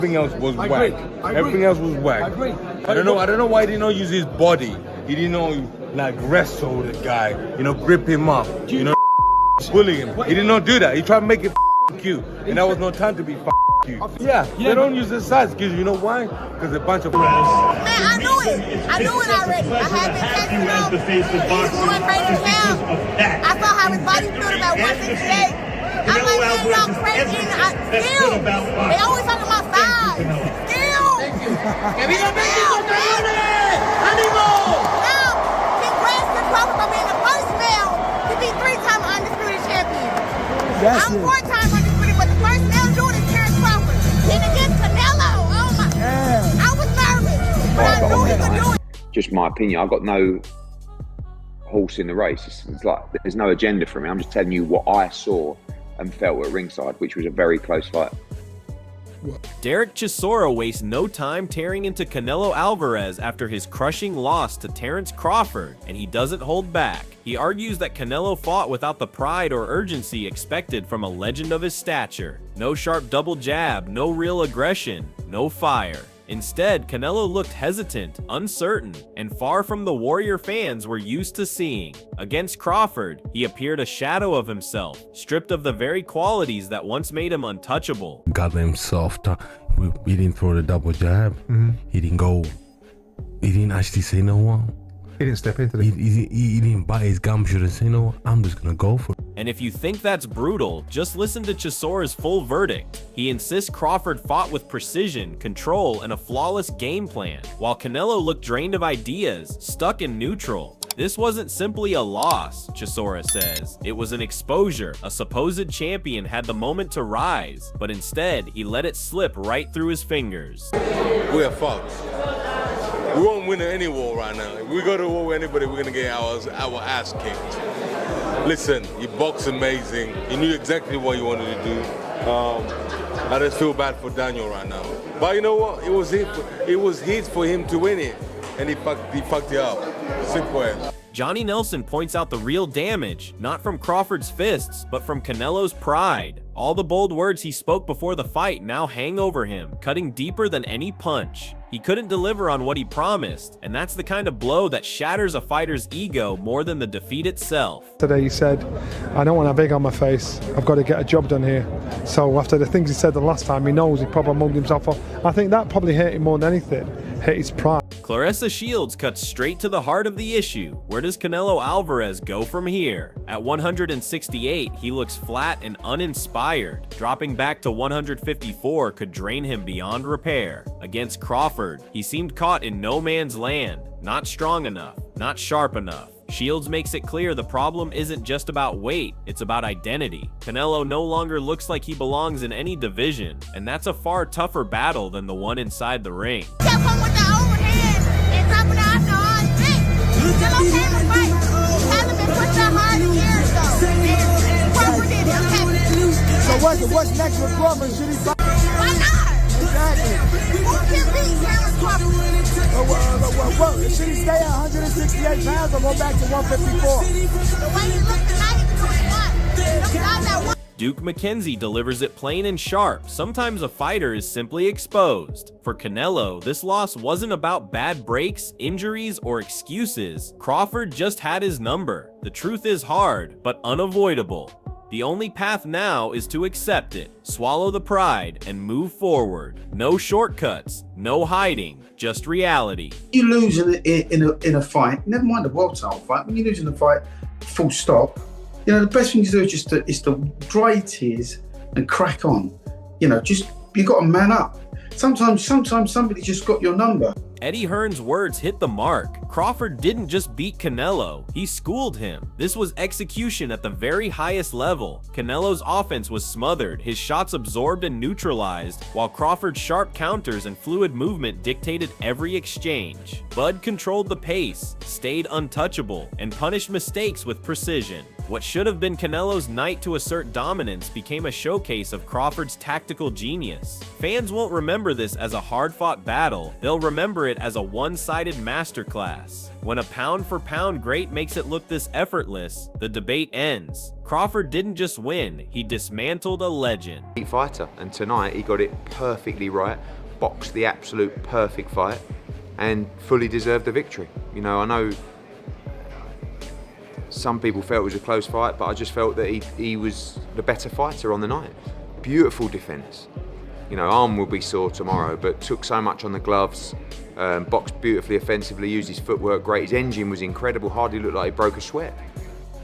Everything else was whack. Everything else was whack. I don't know why he did not use his body. He didn't know, like, wrestle the guy, you know, grip him up, you know, bully him. He did not do that. He tried to make it cute, and that was no time to be cute. Yeah, they don't use the size, because you know why? Because a bunch of... Man, I knew it. I knew it already. I had been testing him. He's going crazy now. I saw how his body felt about 168. I'm like, man, y'all crazy. Still, they always talking about size. Still. ¡Que viva México, cabrones! ¡Ánimo! Now, congrats to Crawford for being the first male to be 3-time undisputed champion. I'm 4-time undisputed, but the first male to do it is Terence Crawford. And against Canelo, oh my. I was nervous, but I knew he could do it. Just my opinion, I've got no horse in the race. It's like there's no agenda for me. I'm just telling you what I saw and felt at ringside, which was a very close fight. Derek Chisora wastes no time tearing into Canelo Alvarez after his crushing loss to Terence Crawford, and he doesn't hold back. He argues that Canelo fought without the pride or urgency expected from a legend of his stature. No sharp double jab, no real aggression, no fire. Instead, Canelo looked hesitant, uncertain, and far from the warrior fans were used to seeing. Against Crawford, he appeared a shadow of himself, stripped of the very qualities that once made him untouchable. Got him soft. He didn't throw the double jab. He didn't go. He didn't actually say no one. He didn't step into it. He didn't bite his gumshoe and say, no, I'm just gonna go for it. And if you think that's brutal, just listen to Chisora's full verdict. He insists Crawford fought with precision, control, and a flawless game plan, while Canelo looked drained of ideas, stuck in neutral. This wasn't simply a loss, Chisora says. It was an exposure. A supposed champion had the moment to rise, but instead, he let it slip right through his fingers. We're fucked. We won't win any war right now. If we go to war with anybody, we're gonna get our ass kicked. Listen, you box amazing. You knew exactly what you wanted to do. I just feel bad for Daniel right now. But you know what? It was his for him to win it, and he fucked it up. Simple as. Johnny Nelson points out the real damage, not from Crawford's fists, but from Canelo's pride. All the bold words he spoke before the fight now hang over him, cutting deeper than any punch. He couldn't deliver on what he promised, and that's the kind of blow that shatters a fighter's ego more than the defeat itself. Today he said, I don't want to have egg on my face. I've got to get a job done here. So after the things he said the last time, he knows he probably mugged himself off. I think that probably hurt him more than anything. Hurt his pride. Claressa Shields cuts straight to the heart of the issue. Where does Canelo Alvarez go from here? At 168, he looks flat and uninspired. Dropping back to 154 could drain him beyond repair. Against Crawford, he seemed caught in no man's land. Not strong enough, not sharp enough. Shields makes it clear the problem isn't just about weight, it's about identity. Canelo no longer looks like he belongs in any division, and that's a far tougher battle than the one inside the ring. Kept him with the overhand and dropping out after all things. Still okay to fight. Hasn't been pushed that hard in years though. And Crawford did it, okay. So what's next with Crawford? Should he fight? Why not? Exactly. Who can beat Terence Crawford? Should he stay at 168 pounds or go back to 154? The way he looked tonight, he's doing what? Them guys that won. Duke McKenzie delivers it plain and sharp. Sometimes a fighter is simply exposed. For Canelo, this loss wasn't about bad breaks, injuries, or excuses. Crawford just had his number. The truth is hard, but unavoidable. The only path now is to accept it, swallow the pride, and move forward. No shortcuts, no hiding, just reality. You lose in a fight, never mind a world title fight, when you lose in a fight, full stop, you know, the best thing to do is to dry your tears and crack on. You know, you got to man up. Sometimes somebody just got your number. Eddie Hearn's words hit the mark. Crawford didn't just beat Canelo, he schooled him. This was execution at the very highest level. Canelo's offense was smothered, his shots absorbed and neutralized, while Crawford's sharp counters and fluid movement dictated every exchange. Bud controlled the pace, stayed untouchable, and punished mistakes with precision. What should have been Canelo's night to assert dominance became a showcase of Crawford's tactical genius. Fans won't remember this as a hard-fought battle, they'll remember it as a one-sided masterclass. When a pound-for-pound great makes it look this effortless, the debate ends. Crawford didn't just win, he dismantled a legend. Fighter, and tonight he got it perfectly right, boxed the absolute perfect fight, and fully deserved the victory. You know, I know some people felt it was a close fight, but I just felt that he was the better fighter on the night. Beautiful defense. You know, arm will be sore tomorrow, but took so much on the gloves, boxed beautifully offensively, used his footwork great. His engine was incredible, hardly looked like he broke a sweat.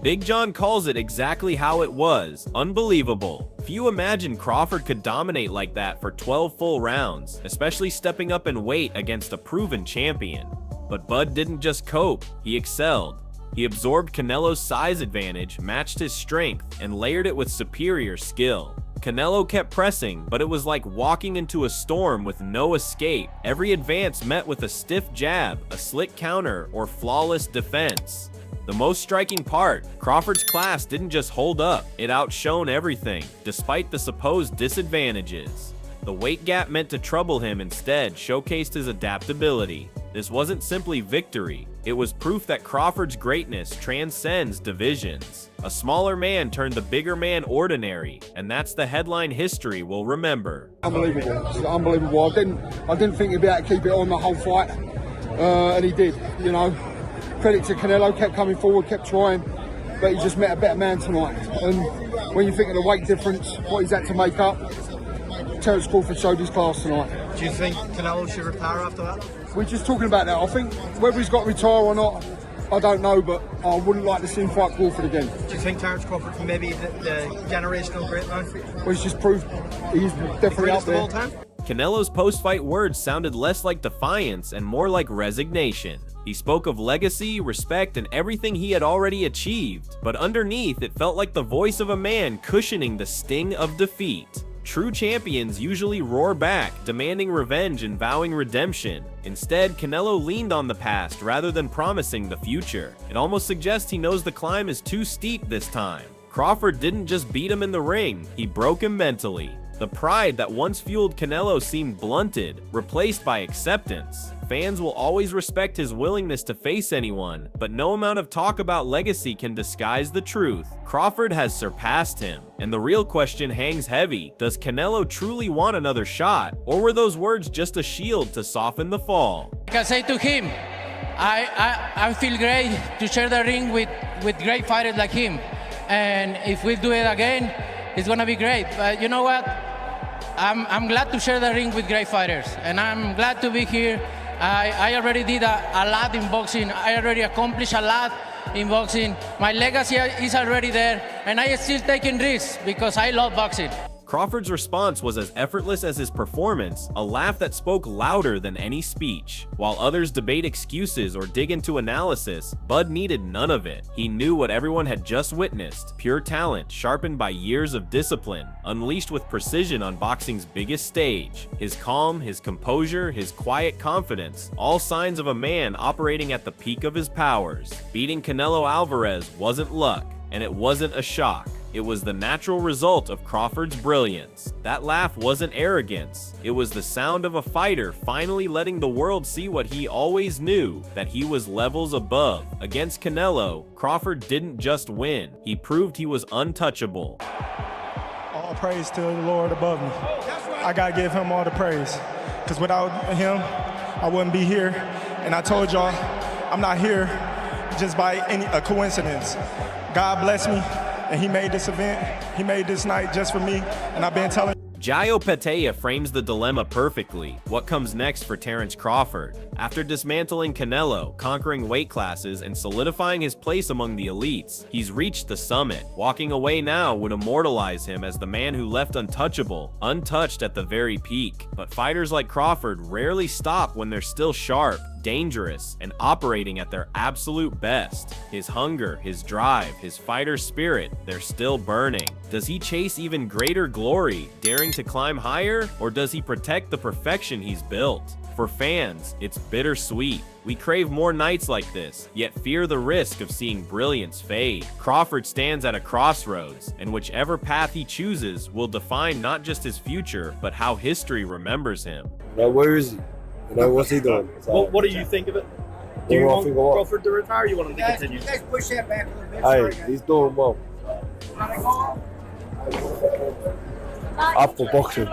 Big John calls it exactly how it was. Unbelievable. Few imagined Crawford could dominate like that for 12 full rounds, especially stepping up in weight against a proven champion. But Bud didn't just cope, he excelled. He absorbed Canelo's size advantage, matched his strength, and layered it with superior skill. Canelo kept pressing, but it was like walking into a storm with no escape. Every advance met with a stiff jab, a slick counter, or flawless defense. The most striking part, Crawford's class didn't just hold up, it outshone everything, despite the supposed disadvantages. The weight gap meant to trouble him instead showcased his adaptability. This wasn't simply victory, it was proof that Crawford's greatness transcends divisions. A smaller man turned the bigger man ordinary, and that's the headline history will remember. Unbelievable, it's unbelievable. I didn't think he'd be able to keep it on the whole fight, and he did, you know. Credit to Canelo, kept coming forward, kept trying, but he just met a better man tonight. And when you think of the weight difference, what he's had to make up, Terence Crawford showed his class tonight. Do you think Canelo should retire after that? We're just talking about that. I think whether he's got to retire or not, I don't know, but I wouldn't like to see him fight Crawford again. Do you think Terence Crawford can maybe the generational great now? Well, he's just proved he's definitely up there. Canelo's post-fight words sounded less like defiance and more like resignation. He spoke of legacy, respect, and everything he had already achieved, but underneath it felt like the voice of a man cushioning the sting of defeat. True champions usually roar back, demanding revenge and vowing redemption. Instead, Canelo leaned on the past rather than promising the future. It almost suggests he knows the climb is too steep this time. Crawford didn't just beat him in the ring, he broke him mentally. The pride that once fueled Canelo seemed blunted, replaced by acceptance. Fans will always respect his willingness to face anyone, but no amount of talk about legacy can disguise the truth. Crawford has surpassed him, and the real question hangs heavy. Does Canelo truly want another shot, or were those words just a shield to soften the fall? I can say to him, I feel great to share the ring with great fighters like him, and if we do it again, it's gonna be great. But you know what? I'm glad to share the ring with great fighters, and I'm glad to be here. I already did a lot in boxing. I already accomplished a lot in boxing. My legacy is already there, and I am still taking risks because I love boxing. Crawford's response was as effortless as his performance, a laugh that spoke louder than any speech. While others debate excuses or dig into analysis, Bud needed none of it. He knew what everyone had just witnessed, pure talent sharpened by years of discipline, unleashed with precision on boxing's biggest stage. His calm, his composure, his quiet confidence, all signs of a man operating at the peak of his powers. Beating Canelo Alvarez wasn't luck, and it wasn't a shock. It was the natural result of Crawford's brilliance. That laugh wasn't arrogance. It was the sound of a fighter finally letting the world see what he always knew, that he was levels above. Against Canelo, Crawford didn't just win. He proved he was untouchable. All praise to the Lord above me. I gotta give him all the praise, because without him, I wouldn't be here. And I told y'all, I'm not here just by a coincidence. God bless me. And he made this event, he made this night just for me, and I've been telling. Jaio Petea frames the dilemma perfectly. What comes next for Terence Crawford? After dismantling Canelo, conquering weight classes, and solidifying his place among the elites, he's reached the summit. Walking away now would immortalize him as the man who left untouchable, untouched at the very peak. But fighters like Crawford rarely stop when they're still sharp. dangerous, and operating at their absolute best. His hunger, his drive, his fighter spirit, they're still burning. Does he chase even greater glory, daring to climb higher, or does he protect the perfection he's built? For fans, it's bittersweet. We crave more nights like this, yet fear the risk of seeing brilliance fade. Crawford stands at a crossroads, and whichever path he chooses will define not just his future, but how history remembers him. Now, where is he? What's he doing? What do you think of it? Do you want Crawford to retire, or you want him to continue? You guys push that back a little bit. Hey, he's doing well. Up for boxing.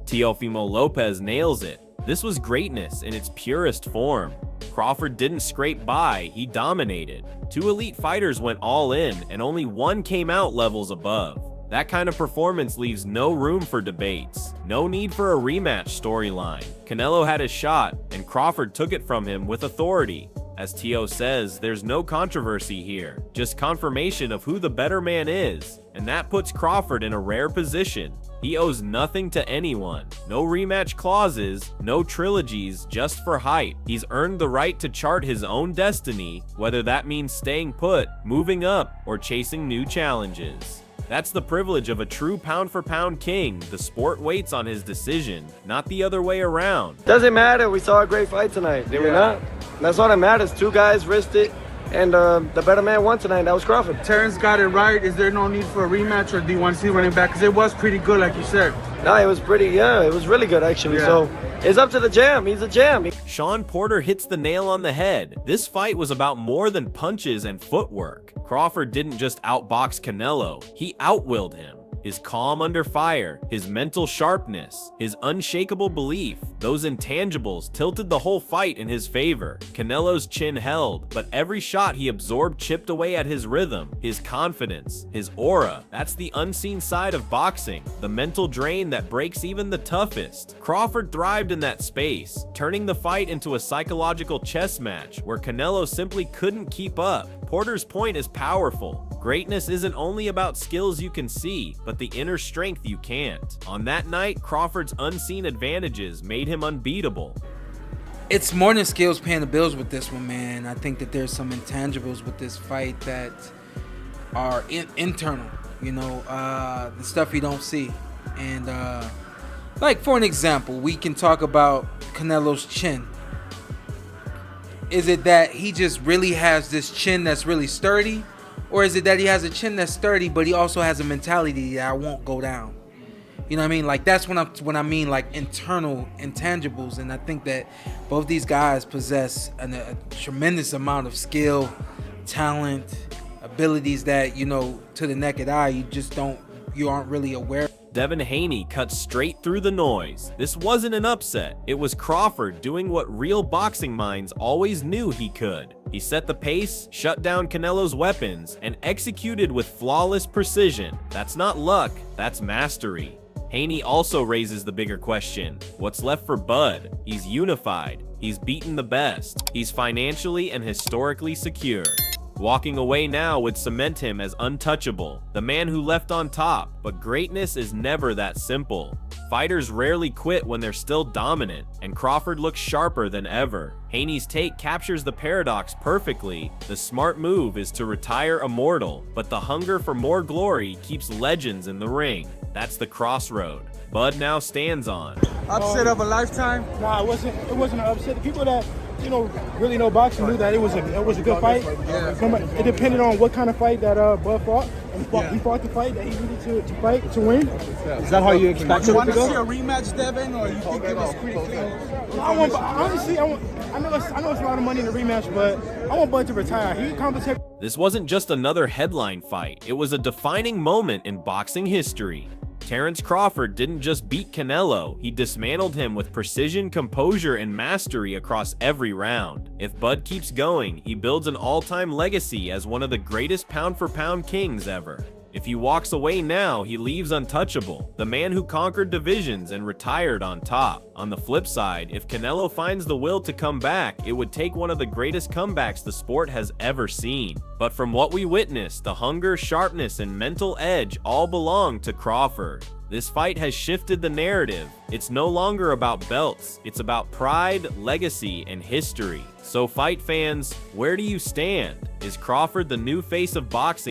Teofimo Lopez nails it. This was greatness in its purest form. Crawford didn't scrape by, he dominated. 2 elite fighters went all in, and only one came out levels above. That kind of performance leaves no room for debates. No need for a rematch storyline. Canelo had his shot, and Crawford took it from him with authority. As Teo says, there's no controversy here, just confirmation of who the better man is, and that puts Crawford in a rare position. He owes nothing to anyone. No rematch clauses, no trilogies just for hype. He's earned the right to chart his own destiny, whether that means staying put, moving up, or chasing new challenges. That's the privilege of a true pound-for-pound king. The sport waits on his decision, not the other way around. Doesn't matter. We saw a great fight tonight, did we not? That's all that matters. 2 guys risked it, and the better man won tonight. That was Crawford. Terence got it right. Is there no need for a rematch, or do you want to see running back? Because it was pretty good, like you said. No, it was pretty, it was really good, actually. Yeah. So it's up to the jam. He's a jam. Sean Porter hits the nail on the head. This fight was about more than punches and footwork. Crawford didn't just outbox Canelo, he outwilled him. His calm under fire, his mental sharpness, his unshakable belief, those intangibles tilted the whole fight in his favor. Canelo's chin held, but every shot he absorbed chipped away at his rhythm, his confidence, his aura. That's the unseen side of boxing, the mental drain that breaks even the toughest. Crawford thrived in that space, turning the fight into a psychological chess match where Canelo simply couldn't keep up. Porter's point is powerful. Greatness isn't only about skills you can see, but the inner strength you can't. On that night, Crawford's unseen advantages made him unbeatable. It's more than skills paying the bills with this one, man. I think that there's some intangibles with this fight that are internal, the stuff you don't see. And like, for an example, we can talk about Canelo's chin. Is it that he just really has this chin that's really sturdy? Or is it that he has a chin that's sturdy, but he also has a mentality that I won't go down? You know what I mean? Like, that's when I mean like internal intangibles. And I think that both these guys possess a tremendous amount of skill, talent, abilities that, to the naked eye, you aren't really aware. Devin Haney cut straight through the noise. This wasn't an upset. It was Crawford doing what real boxing minds always knew he could. He set the pace, shut down Canelo's weapons, and executed with flawless precision. That's not luck, that's mastery. Haney also raises the bigger question. What's left for Bud? He's unified. He's beaten the best. He's financially and historically secure. Walking away now would cement him as untouchable, the man who left on top, but greatness is never that simple. Fighters rarely quit when they're still dominant, and Crawford looks sharper than ever. Haney's take captures the paradox perfectly. The smart move is to retire immortal, but the hunger for more glory keeps legends in the ring. That's the crossroad Bud now stands on. Upset of a lifetime? Nah, it wasn't an upset. The people that really know boxing knew that it was a good fight. Yeah. It depended on what kind of fight that Bud fought. He fought the fight that he needed to fight to win. Is that how you expect it to go? You want to see a rematch, Devin, or you think it was pretty clean? Honestly, I know it's a lot of money in the rematch, but I want Bud to retire. He compensated. This wasn't just another headline fight. It was a defining moment in boxing history. Terence Crawford didn't just beat Canelo, he dismantled him with precision, composure, and mastery across every round. If Bud keeps going, he builds an all-time legacy as one of the greatest pound-for-pound kings ever. If he walks away now, he leaves untouchable, the man who conquered divisions and retired on top. On the flip side, if Canelo finds the will to come back, it would take one of the greatest comebacks the sport has ever seen. But from what we witnessed, the hunger, sharpness, and mental edge all belong to Crawford. This fight has shifted the narrative. It's no longer about belts, it's about pride, legacy, and history. So fight fans, where do you stand? Is Crawford the new face of boxing?